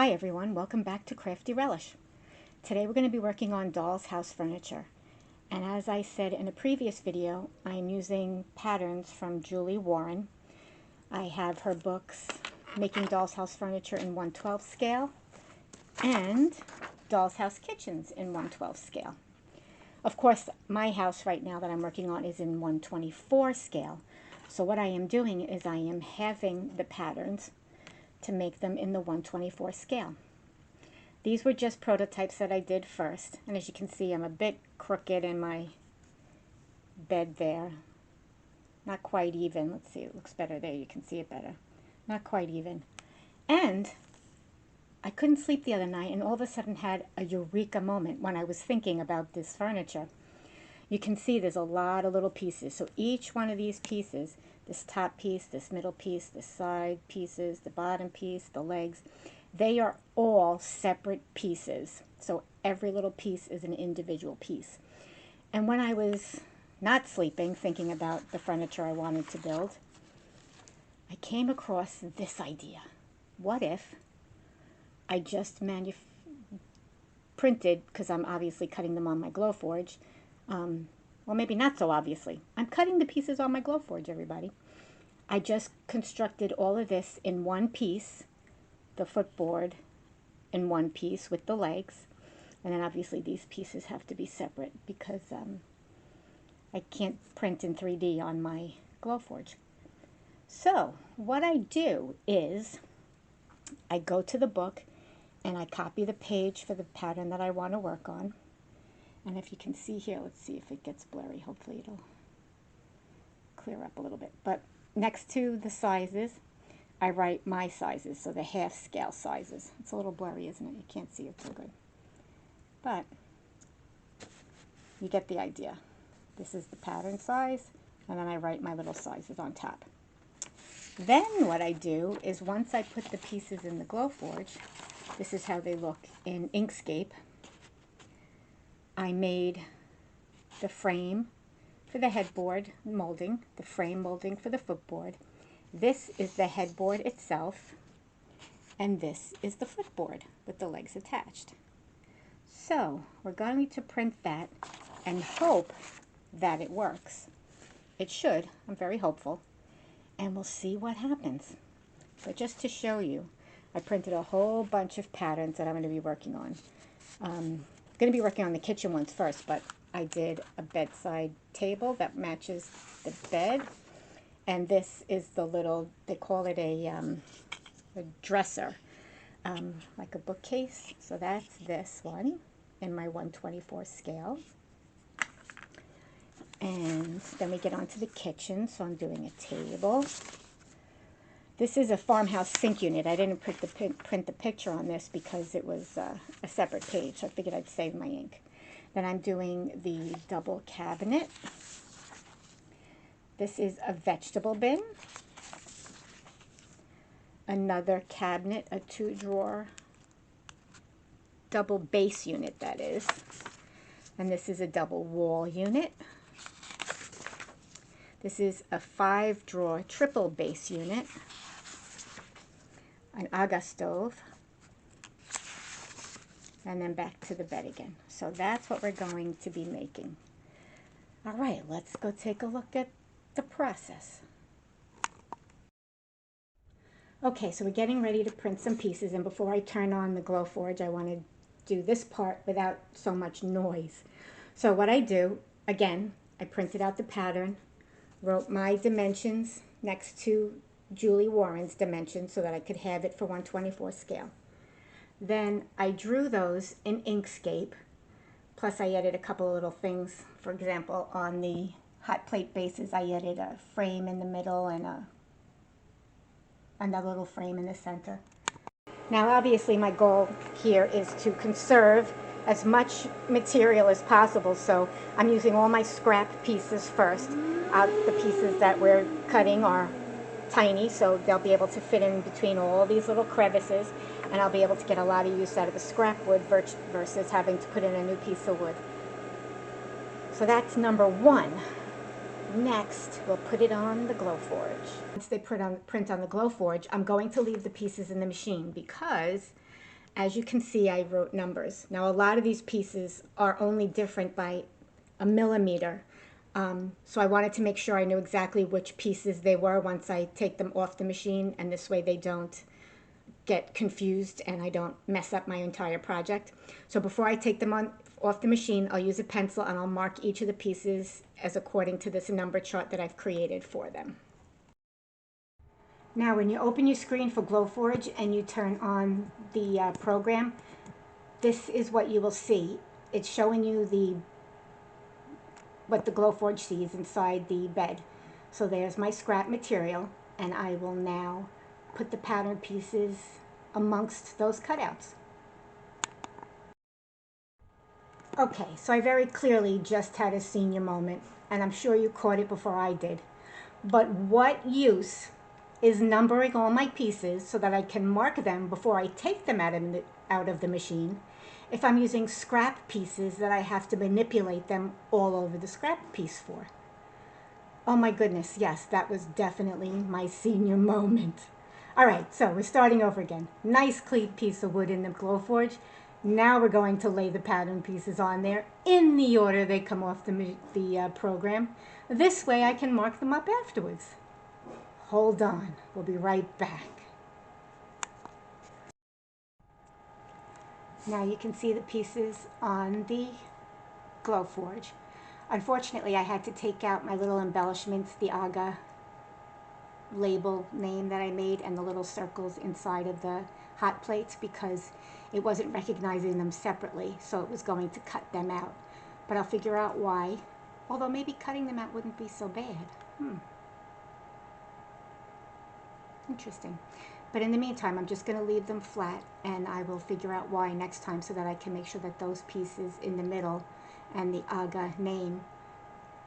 Hi everyone, welcome back to Crafty Relish. Today we're going to be working on doll's house furniture. And as I said in a previous video, I'm using patterns from Julie Warren. I have her books, Making Doll's House Furniture in 1/12 scale and Doll's House Kitchens in 1/12 scale. Of course, my house right now that I'm working on is in 1/24 scale. So what I am doing is I am halving the patterns to make them in the 1/24 scale. These were just prototypes that I did first, and as you can see, I'm a bit crooked in my bed there. Not quite even. Let's see, it looks better there. You can see it better. Not quite even. And I couldn't sleep the other night, and all of a sudden had a eureka moment when I was thinking about this furniture. You can see there's a lot of little pieces. So each one of these pieces, this top piece, this middle piece, the side pieces, the bottom piece, the legs, they are all separate pieces. So every little piece is an individual piece. And when I was not sleeping, thinking about the furniture I wanted to build, I came across this idea. What if I just printed, because I'm obviously cutting them on my Glowforge, well, maybe not so obviously. I'm cutting the pieces on my Glowforge, everybody. I just constructed all of this in one piece, the footboard in one piece with the legs, and then obviously these pieces have to be separate because I can't print in 3D on my Glowforge. So what I do is I go to the book and I copy the page for the pattern that I want to work on. And if you can see here, let's see if it gets blurry. Hopefully it'll clear up a little bit. But next to the sizes, I write my sizes, so the half scale sizes. It's a little blurry, isn't it? You can't see it so good. But you get the idea. This is the pattern size, and then I write my little sizes on top. Then what I do is once I put the pieces in the Glowforge, this is how they look in Inkscape. I made the frame for the headboard molding, the frame molding for the footboard. This is the headboard itself, and this is the footboard with the legs attached. So we're going to print that and hope that it works. It should. I'm very hopeful. And we'll see what happens. But just to show you, I printed a whole bunch of patterns that I'm going to be working on. I'm going to be working on the kitchen ones first, but I did a bedside table that matches the bed. And this is the little, they call it a dresser, like a bookcase. So that's this one in my 1/24 scale. And then we get onto the kitchen, so I'm doing a table. This is a farmhouse sink unit. I didn't print the picture on this because it was a separate page, so I figured I'd save my ink. Then I'm doing the double cabinet. This is a vegetable bin. Another cabinet, a 2-drawer double base unit, that is. And this is a double wall unit. This is a 5-drawer triple base unit. An Aga stove, and then back to the bed again. So that's what we're going to be making. All right, let's go take a look at the process. Okay, so we're getting ready to print some pieces, and before I turn on the Glowforge, I want to do this part without so much noise. So what I do, again, I printed out the pattern, wrote my dimensions next to Julie Warren's dimensions so that I could have it for 1/24 scale. Then I drew those in Inkscape, plus I added a couple of little things. For example, on the hot plate bases, I added a frame in the middle and another little frame in the center. Now obviously my goal here is to conserve as much material as possible, so I'm using all my scrap pieces first. The pieces that we're cutting are tiny, so they'll be able to fit in between all these little crevices, and I'll be able to get a lot of use out of the scrap wood versus having to put in a new piece of wood. So that's number one. Next, we'll put it on the Glowforge. Once they print on the Glowforge, I'm going to leave the pieces in the machine because As you can see, I wrote numbers. Now, a lot of these pieces are only different by a millimeter. So I wanted to make sure I knew exactly which pieces they were once I take them off the machine, and this way they don't get confused and I don't mess up my entire project. So before I take them off the machine, I'll use a pencil and I'll mark each of the pieces as according to this number chart that I've created for them. Now when you open your screen for Glowforge and you turn on the program, this is what you will see. It's showing you what the Glowforge sees inside the bed. So there's my scrap material, and I will now put the pattern pieces amongst those cutouts. Okay, so I very clearly just had a senior moment, and I'm sure you caught it before I did. But what use is numbering all my pieces so that I can mark them before I take them out of the machine if I'm using scrap pieces that I have to manipulate them all over the scrap piece for? Oh my goodness, yes, that was definitely my senior moment. All right, so we're starting over again. Nice clean piece of wood in the Glowforge. Now we're going to lay the pattern pieces on there in the order they come off the program. This way I can mark them up afterwards. Hold on, we'll be right back. Now you can see the pieces on the Glowforge. Unfortunately, I had to take out my little embellishments, the Aga label name that I made and the little circles inside of the hot plates, because it wasn't recognizing them separately, so it was going to cut them out. But I'll figure out why, although maybe cutting them out wouldn't be so bad. Interesting. But in the meantime, I'm just going to leave them flat, and I will figure out why next time so that I can make sure that those pieces in the middle and the Aga name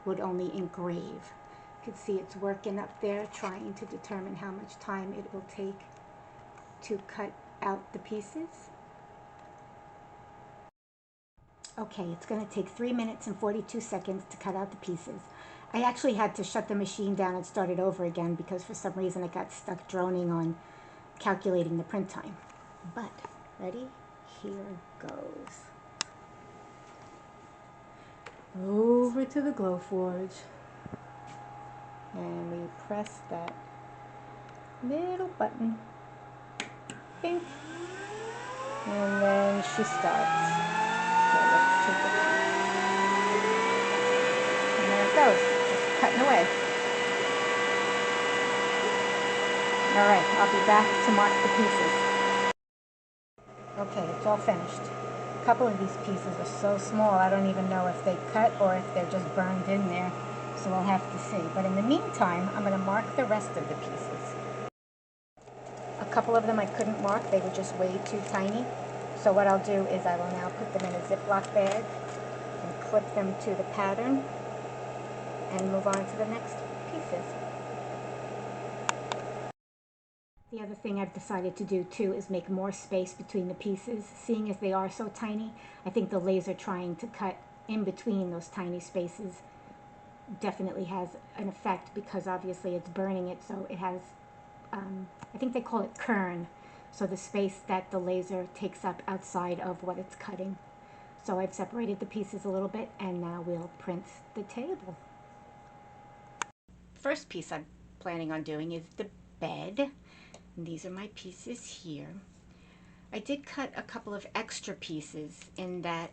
would only engrave. You can see it's working up there, trying to determine how much time it will take to cut out the pieces. Okay, it's going to take 3 minutes and 42 seconds to cut out the pieces. I actually had to shut the machine down and start it over again because for some reason it got stuck droning on calculating the print time. But, ready? Here goes. Over to the Glowforge. And we press that little button. Bing. And then she starts. Okay, let's take it. And there it goes. Just cutting away. Alright, I'll be back to mark the pieces. Okay, it's all finished. A couple of these pieces are so small I don't even know if they cut or if they're just burned in there. So we'll have to see. But in the meantime, I'm going to mark the rest of the pieces. A couple of them I couldn't mark. They were just way too tiny. So what I'll do is I will now put them in a Ziploc bag and clip them to the pattern and move on to the next pieces. The other thing I've decided to do too is make more space between the pieces. Seeing as they are so tiny, I think the laser trying to cut in between those tiny spaces definitely has an effect, because obviously it's burning it, so it has, I think they call it kern, so the space that the laser takes up outside of what it's cutting. So I've separated the pieces a little bit, and now we'll print the table. First piece I'm planning on doing is the bed. And these are my pieces here. I did cut a couple of extra pieces in that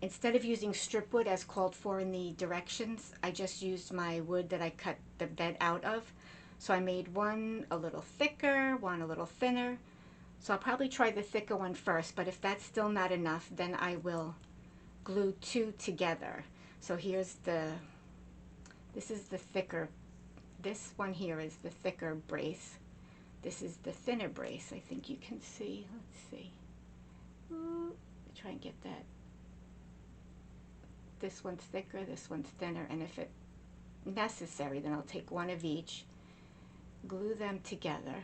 instead of using strip wood as called for in the directions, I just used my wood that I cut the bed out of. So I made one a little thicker, one a little thinner. So I'll probably try the thicker one first, but if that's still not enough, then I will glue two together. So here's this is the thicker. This one here is the thicker brace. This is the thinner brace. I think you can see. Let's see. Ooh, try and get that. This one's thicker, this one's thinner, and if it's necessary, then I'll take one of each, glue them together,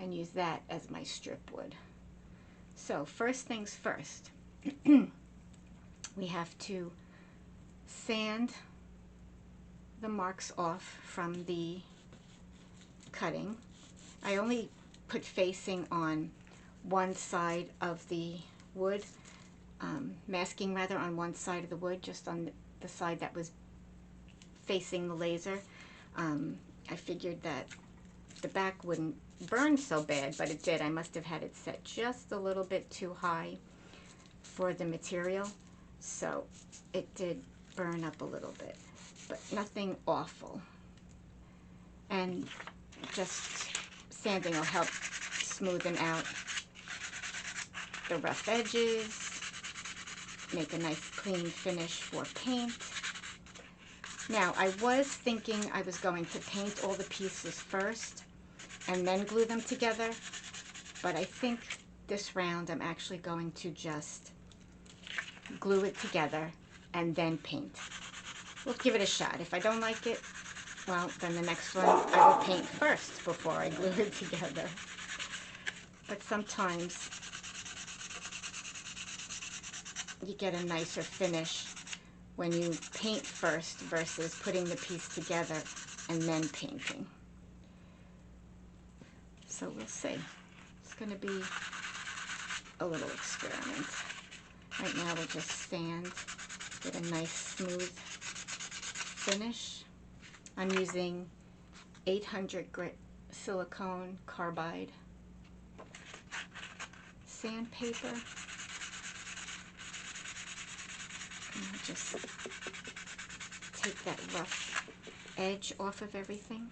and use that as my strip wood. So first things first, we have to sand the marks off from the cutting. I only put facing on one side of the wood, masking rather on one side of the wood, just on the side that was facing the laser. I figured that the back wouldn't burn so bad, but it did. I must have had it set just a little bit too high for the material, so it did burn up a little bit, but nothing awful. And just sanding will help smoothen out the rough edges, make a nice clean finish for paint. Now, I was thinking I was going to paint all the pieces first and then glue them together, but I think this round I'm actually going to just glue it together and then paint. We'll give it a shot. If I don't like it, well, then the next one I will paint first before I glue it together. But sometimes you get a nicer finish when you paint first versus putting the piece together and then painting. So we'll see. It's going to be a little experiment. Right now we'll just sand, get a nice smooth finish. I'm using 800 grit silicone carbide sandpaper. And I'll just take that rough edge off of everything.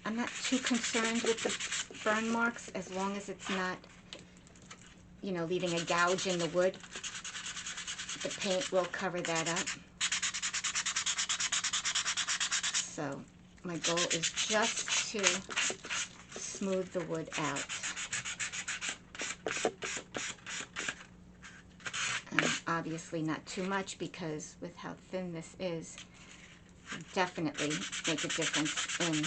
I'm not too concerned with the burn marks as long as it's not, you know, leaving a gouge in the wood. The paint will cover that up. So my goal is just to smooth the wood out. And obviously not too much, because with how thin this is, definitely make a difference in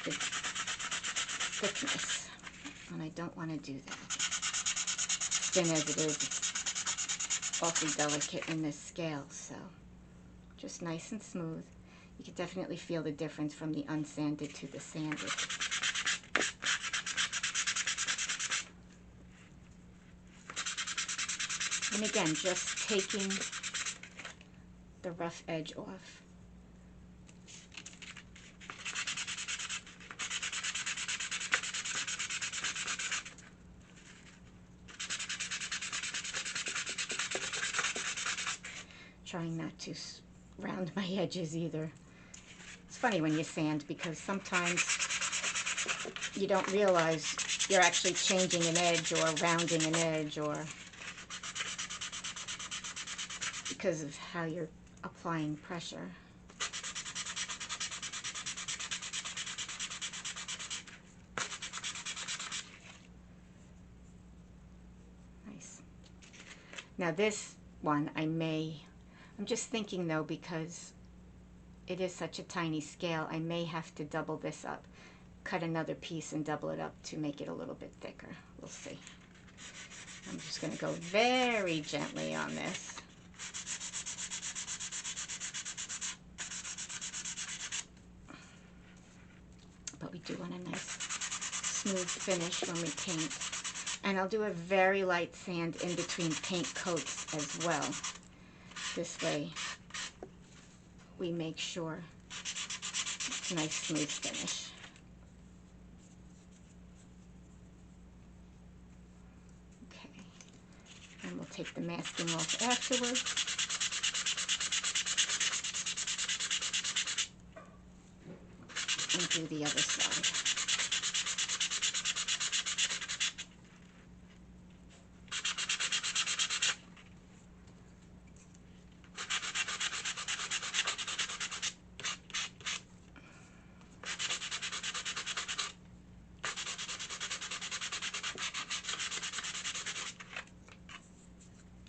the thickness. And I don't want to do that. Thin as it is, it's awfully delicate in this scale, so just nice and smooth. You can definitely feel the difference from the unsanded to the sanded. And again, just taking the rough edge off. Trying not to round my edges either. It's funny when you sand, because sometimes you don't realize you're actually changing an edge or rounding an edge, or because of how you're applying pressure. Nice. Now this one I'm just thinking though, because it is such a tiny scale, I may have to double this up, cut another piece and double it up to make it a little bit thicker. We'll see. I'm just going to go very gently on this. But we do want a nice smooth finish when we paint. And I'll do a very light sand in between paint coats as well. This way we make sure it's a nice smooth finish. Okay, and we'll take the masking off afterwards. And do the other side.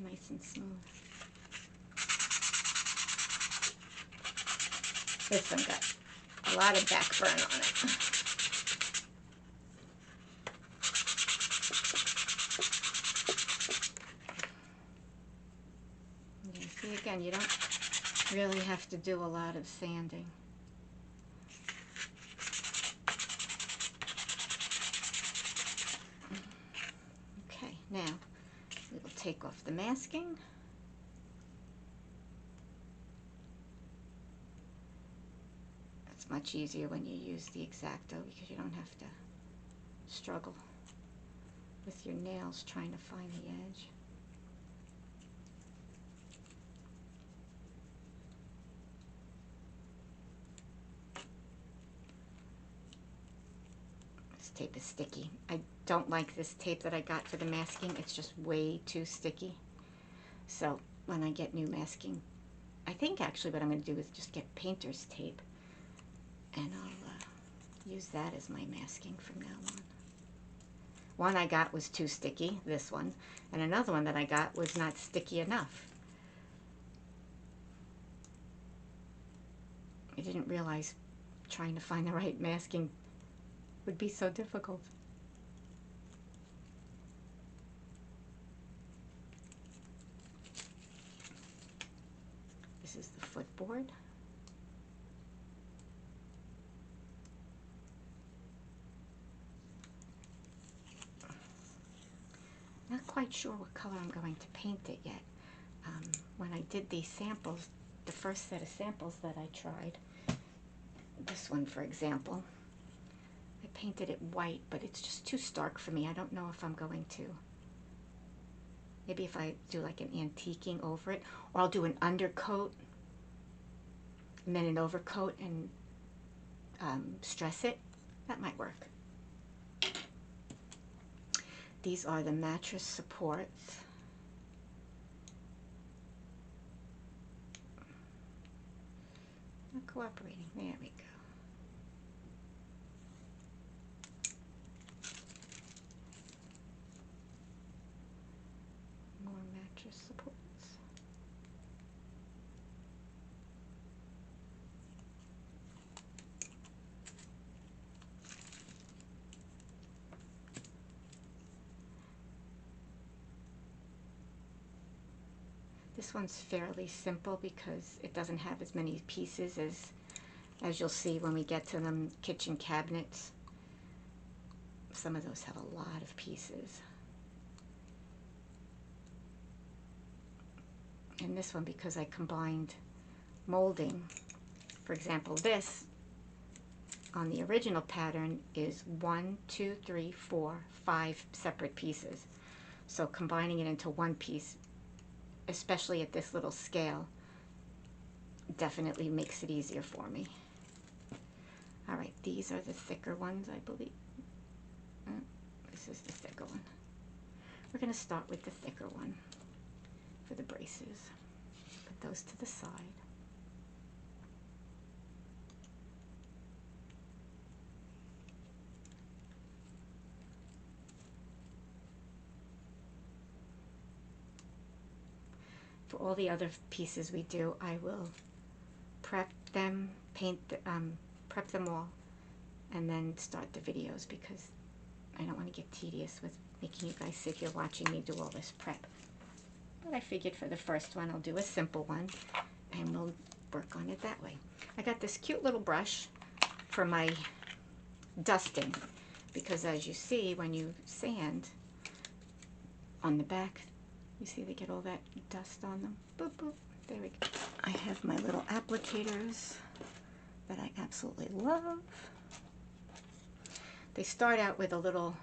Nice and smooth. This one got a lot of back burn on it. You see, again, you don't really have to do a lot of sanding. the masking. It's much easier when you use the X-Acto because you don't have to struggle with your nails trying to find the edge. This tape is sticky. I don't like this tape that I got for the masking. It's just way too sticky. So when I get new masking, I think actually what I'm going to do is just get painter's tape, and I'll use that as my masking from now on. One I got was too sticky, this one, and another one that I got was not sticky enough. I didn't realize trying to find the right masking would be so difficult. This is the footboard. Not quite sure what color I'm going to paint it yet. When I did these samples, the first set of samples that I tried, this one for example, I painted it white, but it's just too stark for me. I don't know if I'm going to. Maybe if I do like an antiquing over it, or I'll do an undercoat and then an overcoat and stress it. That might work. These are the mattress supports. Not cooperating. There we go. More mattress supports. This one's fairly simple because it doesn't have as many pieces as you'll see when we get to them kitchen cabinets. Some of those have a lot of pieces. And this one, because I combined molding, for example, this on the original pattern is 1, 2, 3, 4, 5 separate pieces. So combining it into one piece, especially at this little scale, definitely makes it easier for me. All right, these are the thicker ones, I believe. This is the thicker one. We're going to start with the thicker one for the braces. Put those to the side. For all the other pieces we do, I will prep them, prep them all, and then start the videos because I don't want to get tedious with making you guys sit here watching me do all this prep. But I figured for the first one I'll do a simple one and we'll work on it that way. I got this cute little brush for my dusting because as you see when you sand on the back, you see they get all that dust on them. Boop, boop. There we go. I have my little applicators that I absolutely love. They start out with a little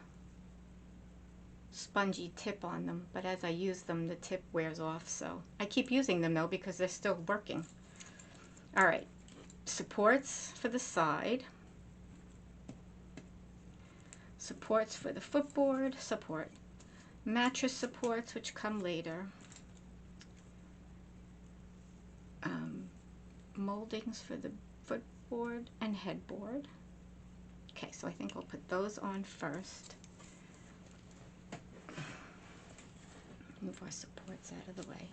spongy tip on them, but as I use them, the tip wears off, so I keep using them though because they're still working. All right, supports for the side, supports for the footboard, support, mattress supports, which come later, moldings for the footboard and headboard. Okay, so I think we'll put those on first. Move our supports out of the way.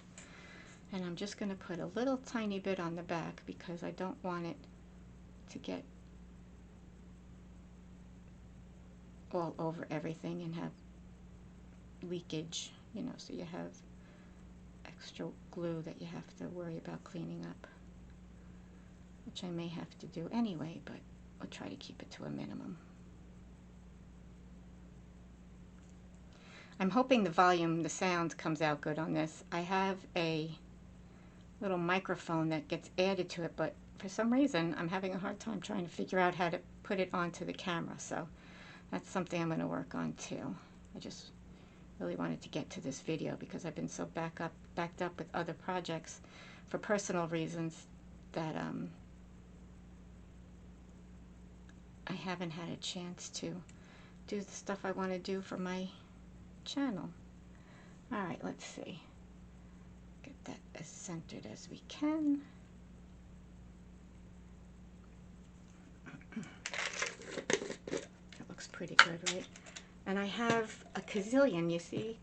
And I'm just going to put a little tiny bit on the back because I don't want it to get all over everything and have leakage, you know, so you have extra glue that you have to worry about cleaning up, which I may have to do anyway, but I'll try to keep it to a minimum. I'm hoping the sound comes out good on this. I have a little microphone that gets added to it, but for some reason I'm having a hard time trying to figure out how to put it onto the camera. So that's something I'm going to work on too. I just really wanted to get to this video because I've been so backed up with other projects for personal reasons that I haven't had a chance to do the stuff I want to do for my channel. Alright, let's see. Get that as centered as we can. That looks pretty good, right? And I have a gazillion, you see,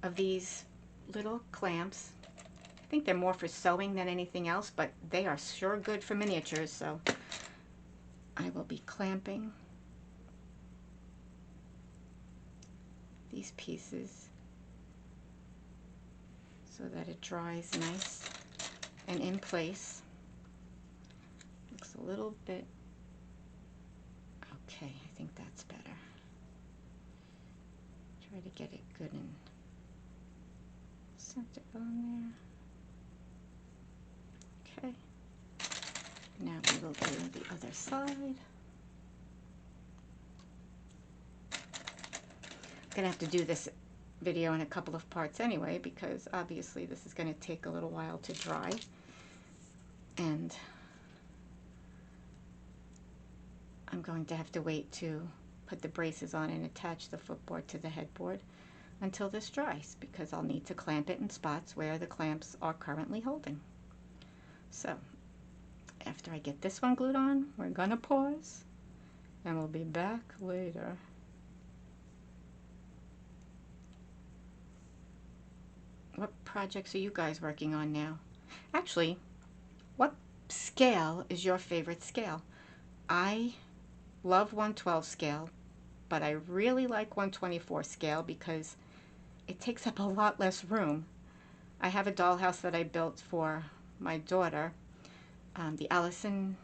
of these little clamps. I think they're more for sewing than anything else, but they are sure good for miniatures, so I will be clamping these pieces so that it dries nice and in place. Looks a little bit okay. I think that's better. Try to get it good and centered on there. Okay. Now we will do the other side. I'm going to have to do this video in a couple of parts anyway, because obviously this is going to take a little while to dry. And I'm going to have to wait to put the braces on and attach the footboard to the headboard until this dries, because I'll need to clamp it in spots where the clamps are currently holding. So after I get this one glued on, we're gonna pause and we'll be back later. What projects are you guys working on now? Actually, what scale is your favorite scale? I love 112 scale, but I really like 124 scale because it takes up a lot less room. I have a dollhouse that I built for my daughter, the Allison,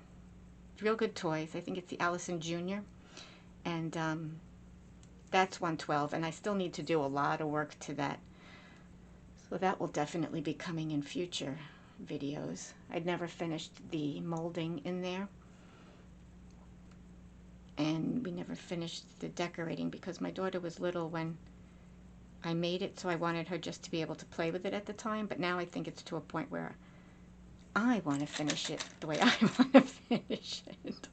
Real Good Toys. I think it's the Allison Junior, and that's 112, and I still need to do a lot of work to that. So that will definitely be coming in future videos. I'd never finished the molding in there, and we never finished the decorating because my daughter was little when I made it, so I wanted her just to be able to play with it at the time. But now I think it's to a point where I want to finish it the way I want to finish it.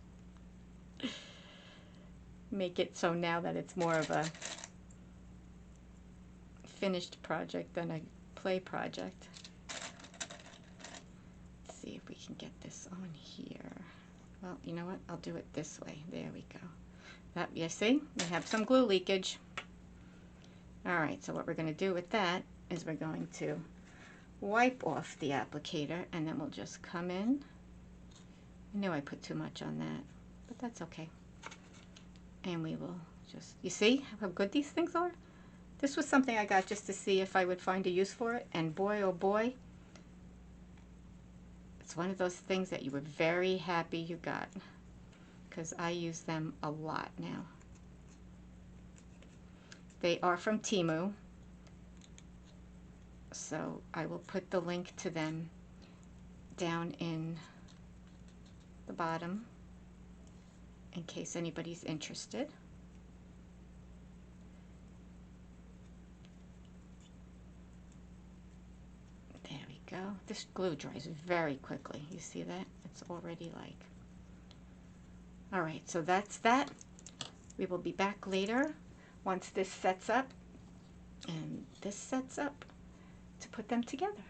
Make it so now that it's more of a finished project than a play project. Let's see if we can get this on here. Well, you know what? I'll do it this way. There we go. That, you see? We have some glue leakage. Alright, so what we're going to do with that is we're going to wipe off the applicator, and then we'll just come in. I knew I put too much on that, but that's okay. And we will just, you see how good these things are? This was something I got just to see if I would find a use for it, and boy oh boy, it's one of those things that you were very happy you got, because I use them a lot now. They are from Temu, so I will put the link to them down in the bottom in case anybody's interested. There we go. This glue dries very quickly. You see that? It's already like... Alright, so that's that. We will be back later once this sets up and this sets up to put them together.